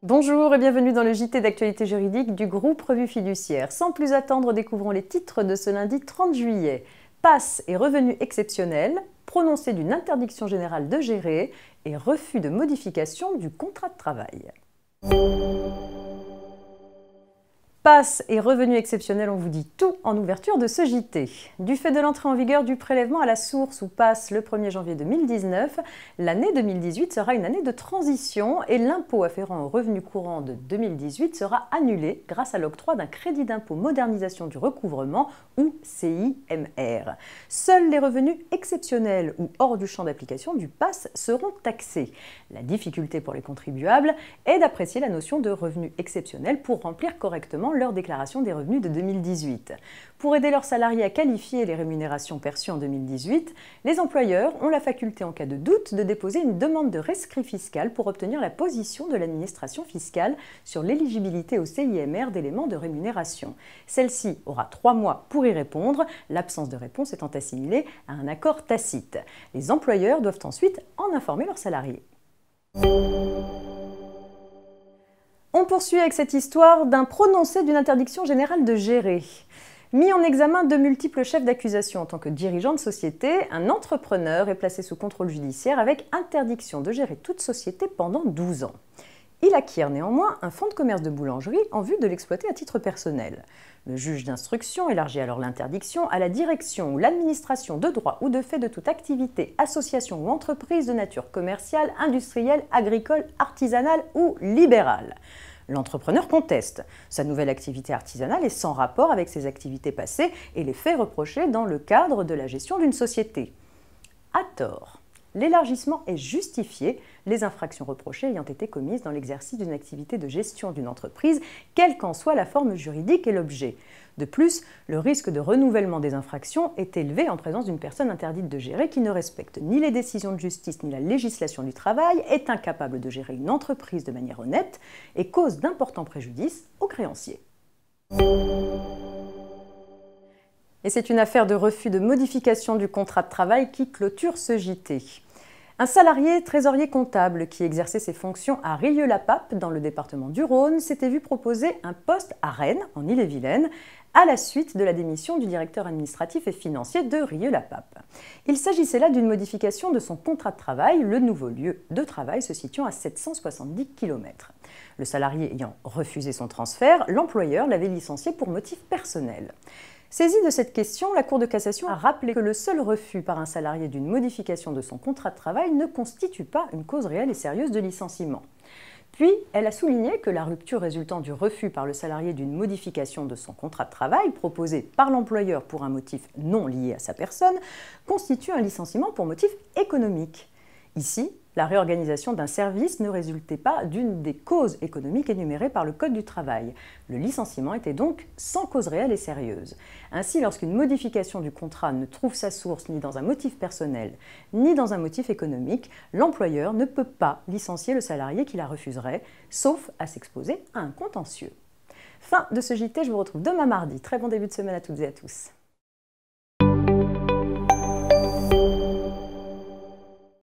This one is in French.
Bonjour et bienvenue dans le JT d'actualité juridique du groupe Revue Fiduciaire. Sans plus attendre, découvrons les titres de ce lundi 30 juillet. Passe et revenus exceptionnels, prononcé d'une interdiction générale de gérer et refus de modification du contrat de travail. Passe et revenus exceptionnels, on vous dit tout en ouverture de ce JT. Du fait de l'entrée en vigueur du prélèvement à la source ou passe le 1er janvier 2019, l'année 2018 sera une année de transition et l'impôt afférent aux revenus courants de 2018 sera annulé grâce à l'octroi d'un crédit d'impôt modernisation du recouvrement ou CIMR. Seuls les revenus exceptionnels ou hors du champ d'application du passe seront taxés. La difficulté pour les contribuables est d'apprécier la notion de revenu exceptionnel pour remplir correctement leur déclaration des revenus de 2018. Pour aider leurs salariés à qualifier les rémunérations perçues en 2018, les employeurs ont la faculté en cas de doute de déposer une demande de rescrit fiscal pour obtenir la position de l'administration fiscale sur l'éligibilité au CIMR d'éléments de rémunération. Celle-ci aura 3 mois pour y répondre, l'absence de réponse étant assimilée à un accord tacite. Les employeurs doivent ensuite en informer leurs salariés. On poursuit avec cette histoire d'un prononcé d'une interdiction générale de gérer. Mis en examen de multiples chefs d'accusation en tant que dirigeant de société, un entrepreneur est placé sous contrôle judiciaire avec interdiction de gérer toute société pendant 12 ans. Il acquiert néanmoins un fonds de commerce de boulangerie en vue de l'exploiter à titre personnel. Le juge d'instruction élargit alors l'interdiction à la direction ou l'administration de droit ou de fait de toute activité, association ou entreprise de nature commerciale, industrielle, agricole, artisanale ou libérale. L'entrepreneur conteste. Sa nouvelle activité artisanale est sans rapport avec ses activités passées et les faits reprochés dans le cadre de la gestion d'une société. À tort. L'élargissement est justifié, les infractions reprochées ayant été commises dans l'exercice d'une activité de gestion d'une entreprise, quelle qu'en soit la forme juridique et l'objet. De plus, le risque de renouvellement des infractions est élevé en présence d'une personne interdite de gérer qui ne respecte ni les décisions de justice ni la législation du travail, est incapable de gérer une entreprise de manière honnête et cause d'importants préjudices aux créanciers. Et c'est une affaire de refus de modification du contrat de travail qui clôture ce JT. Un salarié trésorier comptable qui exerçait ses fonctions à Rieux-la-Pape, dans le département du Rhône, s'était vu proposer un poste à Rennes, en Ille-et-Vilaine, à la suite de la démission du directeur administratif et financier de Rieux-la-Pape. Il s'agissait là d'une modification de son contrat de travail, le nouveau lieu de travail se situant à 770 km. Le salarié ayant refusé son transfert, l'employeur l'avait licencié pour motif personnel. Saisie de cette question, la Cour de cassation a rappelé que le seul refus par un salarié d'une modification de son contrat de travail ne constitue pas une cause réelle et sérieuse de licenciement. Puis, elle a souligné que la rupture résultant du refus par le salarié d'une modification de son contrat de travail proposé par l'employeur pour un motif non lié à sa personne constitue un licenciement pour motif économique. Ici, la réorganisation d'un service ne résultait pas d'une des causes économiques énumérées par le Code du travail. Le licenciement était donc sans cause réelle et sérieuse. Ainsi, lorsqu'une modification du contrat ne trouve sa source ni dans un motif personnel, ni dans un motif économique, l'employeur ne peut pas licencier le salarié qui la refuserait, sauf à s'exposer à un contentieux. Fin de ce JT, je vous retrouve demain mardi. Très bon début de semaine à toutes et à tous.